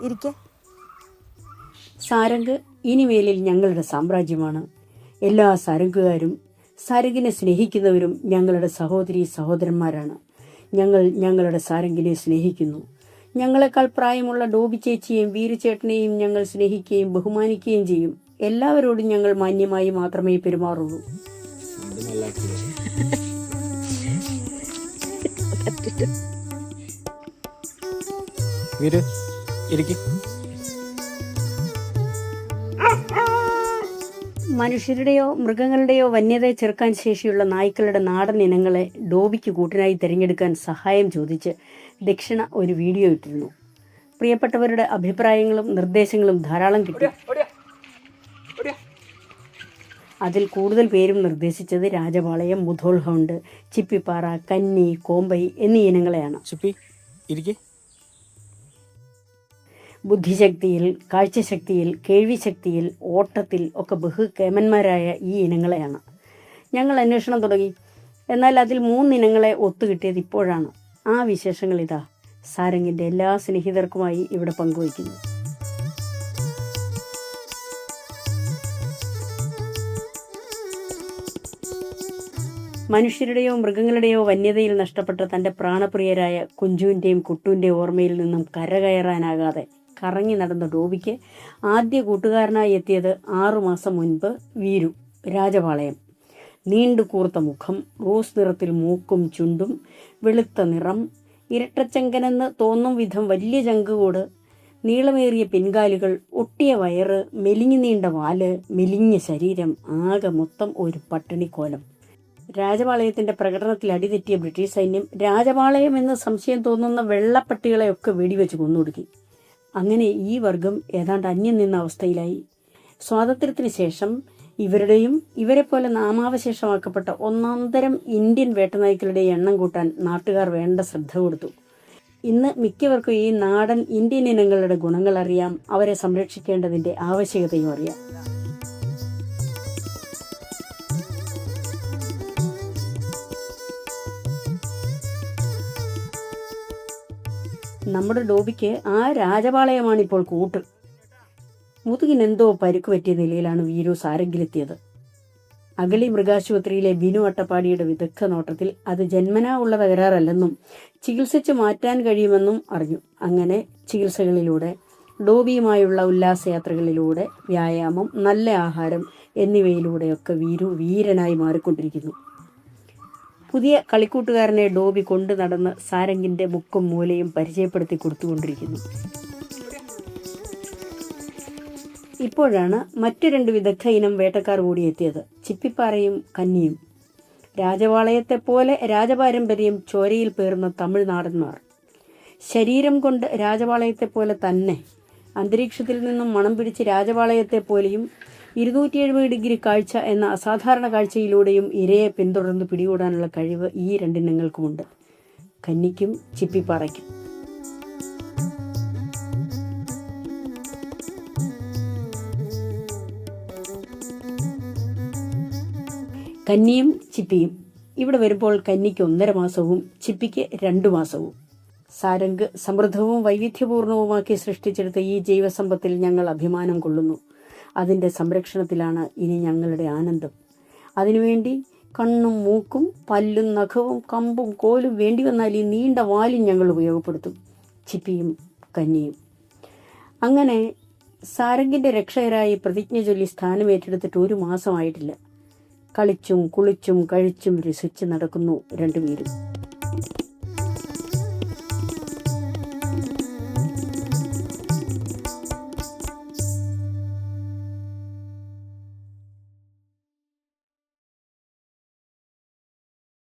ഇരിക്കെ. സാരംഗ് ഇനിമേലിൽ ഞങ്ങളുടെ സാമ്രാജ്യമാണ്. എല്ലാ സാരംഗുകാരും സാരംഗിനെ സ്നേഹിക്കുന്നവരും ഞങ്ങളുടെ സഹോദരീ സഹോദരന്മാരാണ്. ഞങ്ങൾ ഞങ്ങളുടെ സാരംഗിനെ സ്നേഹിക്കുന്നു. ഞങ്ങളെക്കാൾ പ്രായമുള്ള ഡോബി ചേച്ചിയെയും വീരുചേട്ടനെയും ഞങ്ങൾ സ്നേഹിക്കുകയും ബഹുമാനിക്കുകയും ചെയ്യും. എല്ലാവരോടും ഞങ്ങൾ മാന്യമായി മാത്രമേ പെരുമാറുള്ളൂ. മനുഷ്യരുടെയോ മൃഗങ്ങളുടെയോ വന്യതയെ ചെറുക്കാൻ ശേഷിയുള്ള നായ്ക്കളുടെ നാടൻ ഇനങ്ങളെ ഡോബിക്ക് കൂട്ടിനായി തിരഞ്ഞെടുക്കാൻ സഹായം ചോദിച്ച് ദക്ഷിണ ഒരു വീഡിയോ ഇട്ടിരുന്നു. പ്രിയപ്പെട്ടവരുടെ അഭിപ്രായങ്ങളും നിർദ്ദേശങ്ങളും ധാരാളം കിട്ടി. അതിൽ കൂടുതൽ പേരും നിർദ്ദേശിച്ചത് രാജപാളയം, മുധോൾ ഹൗണ്ട്, ചിപ്പിപ്പാറ, കന്നി, കോമ്പൈ എന്നീ ഇനങ്ങളെയാണ്. ബുദ്ധിശക്തിയിൽ, കാഴ്ചശക്തിയിൽ, കേൾവിശക്തിയിൽ, ഓട്ടത്തിൽ ഒക്കെ ബഹുകേമന്മാരായ ഈ ഇനങ്ങളെയാണ്. ഞങ്ങൾ അന്വേഷണം തുടങ്ങി. എന്നാൽ അതിൽ 3 ഇനങ്ങളെ ഒത്തുകിട്ടിയത് ഇപ്പോഴാണ്. ആ വിശേഷങ്ങൾ ഇതാ സാരംഗിൻ്റെ എല്ലാ സ്നേഹിതർക്കുമായി ഇവിടെ പങ്കുവയ്ക്കുന്നു. മനുഷ്യരുടെയോ മൃഗങ്ങളുടെയോ വന്യതയിൽ നഷ്ടപ്പെട്ട തൻ്റെ പ്രാണപ്രിയരായ കുഞ്ചുവിൻ്റെയും കുട്ടുവിൻ്റെയും ഓർമ്മയിൽ നിന്നും കരകയറാനാകാതെ കറങ്ങി നടന്ന ഡോബിക്ക് ആദ്യ കൂട്ടുകാരനായി എത്തിയത് 6 മാസം മുൻപ് വീരു, രാജപാളയം. നീണ്ടു കൂർത്ത മുഖം, റോസ് നിറത്തിൽ മൂക്കും ചുണ്ടും, വെളുത്ത നിറം, ഇരട്ടച്ചങ്കനെന്ന് തോന്നും വിധം വലിയ ചങ്കുകൂട്, നീളമേറിയ പിൻകാലുകൾ, ഒട്ടിയ വയറ്, മെലിഞ്ഞു നീണ്ട വാല്, മെലിഞ്ഞ ശരീരം, ആകെ മൊത്തം ഒരു പട്ടിണിക്കോലം. രാജപാളയത്തിൻ്റെ പ്രകടനത്തിൽ അടിതെറ്റിയ ബ്രിട്ടീഷ് സൈന്യം രാജപാളയം എന്ന് സംശയം തോന്നുന്ന വെള്ളപ്പട്ടികളെയൊക്കെ വെടിവെച്ച് കൊന്നൊടുക്കി. അങ്ങനെ ഈ വർഗം ഏതാണ്ട് അന്യം നിന്ന അവസ്ഥയിലായി. സ്വാതന്ത്ര്യത്തിന് ശേഷം ഇവരുടെയും ഇവരെപ്പോലെ നാമാവശേഷമാക്കപ്പെട്ട ഒന്നാന്തരം ഇന്ത്യൻ വേട്ടനായ്ക്കളുടെ എണ്ണം കൂട്ടാൻ നാട്ടുകാർ വേണ്ട ശ്രദ്ധ കൊടുത്തു. ഇന്ന് മിക്കവർക്കും ഈ നാടൻ ഇന്ത്യൻ ഇനങ്ങളുടെ ഗുണങ്ങൾ അറിയാം, അവരെ സംരക്ഷിക്കേണ്ടതിൻ്റെ ആവശ്യകതയും അറിയാം. നമ്മുടെ ഡോബിക്ക് ആ രാജപാളയമാണ് ഇപ്പോൾ കൂട്ട്. മുതുകിനെന്തോ പരുക്ക് പറ്റിയ നിലയിലാണ് വീരു സാരംഗിലെത്തിയത്. അഗളി മൃഗാശുപത്രിയിലെ ബിനു അട്ടപ്പാടിയുടെ വിദഗ്ധ നോട്ടത്തിൽ അത് ജന്മനാ ഉള്ള തകരാറല്ലെന്നും ചികിത്സിച്ച് മാറ്റാൻ കഴിയുമെന്നും അറിഞ്ഞു. അങ്ങനെ ചികിത്സകളിലൂടെ, ഡോബിയുമായുള്ള ഉല്ലാസയാത്രകളിലൂടെ, വ്യായാമം, നല്ല ആഹാരം എന്നിവയിലൂടെയൊക്കെ വീരു വീരനായി മാറിക്കൊണ്ടിരിക്കുന്നു. പുതിയ കളിക്കൂട്ടുകാരനെ ഡോബി കൊണ്ടു നടന്ന് സാരംഗിൻ്റെ മുക്കും മൂലയും പരിചയപ്പെടുത്തി കൊടുത്തുകൊണ്ടിരിക്കുന്നു. ഇപ്പോഴാണ് മറ്റു 2 വിദഗ്ധ ഇനം വേട്ടക്കാർ കൂടി എത്തിയത്, ചിപ്പിപ്പാറയും കന്നിയും. രാജപാളയത്തെപ്പോലെ രാജപാരമ്പര്യം ചോരയിൽ പേർന്ന തമിഴ്നാടന്മാർ. ശരീരം കൊണ്ട് രാജപാളയത്തെപ്പോലെ തന്നെ അന്തരീക്ഷത്തിൽ നിന്നും മണം പിടിച്ച് രാജപാളയത്തെപ്പോലെയും 270 ഡിഗ്രി കാഴ്ച എന്ന അസാധാരണ കാഴ്ചയിലൂടെയും ഇരയെ പിന്തുടർന്ന് പിടികൂടാനുള്ള കഴിവ് ഈ 2 ഇനങ്ങൾക്കുമുണ്ട്, കന്നിക്കും ചിപ്പിപ്പാറയ്ക്കും. കന്നിയും ചിപ്പിയും ഇവിടെ വരുമ്പോൾ കന്നിക്ക് 1.5 മാസവും ചിപ്പിക്ക് 2 മാസവും. സാരംഗ് സമൃദ്ധവും വൈവിധ്യപൂർണവുമാക്കി സൃഷ്ടിച്ചെടുത്ത ഈ ജൈവസമ്പത്തിൽ ഞങ്ങൾ അഭിമാനം കൊള്ളുന്നു. അതിൻ്റെ സംരക്ഷണത്തിലാണ് ഇനി ഞങ്ങളുടെ ആനന്ദം. അതിനുവേണ്ടി കണ്ണും മൂക്കും പല്ലും നഖവും കമ്പും കോലും വേണ്ടി വന്നാൽ ഈ നീണ്ട വാലും ഞങ്ങൾ ഉപയോഗപ്പെടുത്തും, ചിപ്പിയും കന്നിയും. അങ്ങനെ സാരംഗിൻ്റെ രക്ഷകരായി പ്രതിജ്ഞ ചൊല്ലി സ്ഥാനമേറ്റെടുത്തിട്ട് 1 മാസമായിട്ടില്ല. കളിച്ചും കുളിച്ചും കഴിച്ചും രസിച്ച് നടക്കുന്നു 2 പേരും.